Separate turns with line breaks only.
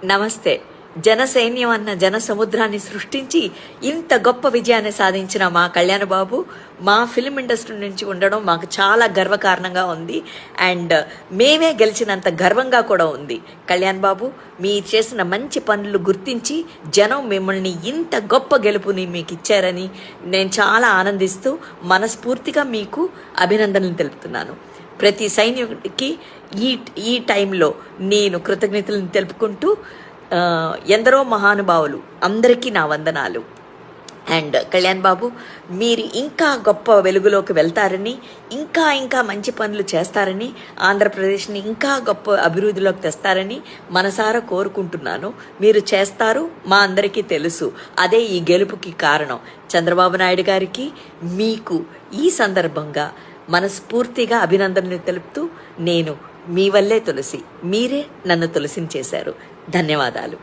నమస్తే. జనసైన్యం అన్న జన సముద్రాన్ని సృష్టించి ఇంత గొప్ప విజయాన్ని సాధించిన మా కళ్యాణ్ బాబు మా ఫిల్మ్ ఇండస్ట్రీ నుంచి ఉండడం మాకు చాలా గర్వకారణంగా ఉంది. అండ్ మేమే గెలిచినంత గర్వంగా కూడా ఉంది. కళ్యాణ్ బాబు, మీరు చేసిన మంచి పనులు గుర్తించి జనం మిమ్మల్ని ఇంత గొప్ప గెలుపుని మీకు ఇచ్చారని నేను చాలా ఆనందిస్తూ మనస్ఫూర్తిగా మీకు అభినందనలు తెలుపుతున్నాను. ప్రతి సైనికుడికి ఈ టైంలో నేను కృతజ్ఞతలను తెలుపుకుంటూ ఎందరో మహానుభావులు అందరికీ నా వందనాలు. అండ్ కళ్యాణ్ బాబు, మీరు ఇంకా గొప్ప వెలుగులోకి వెళ్తారని, ఇంకా ఇంకా మంచి పనులు చేస్తారని, ఆంధ్రప్రదేశ్ని ఇంకా గొప్ప అభివృద్ధిలోకి తెస్తారని మనసారా కోరుకుంటున్నాను. మీరు చేస్తారు, మా అందరికీ తెలుసు. అదే ఈ గెలుపుకి కారణం. చంద్రబాబు నాయుడు గారికి మీకు ఈ సందర్భంగా మనస్ఫూర్తిగా అభినందనలు తెలుపుతూ, నేను మీ వల్లే తులసి, మీరే నన్ను తులసిని చేశారు. ధన్యవాదాలు.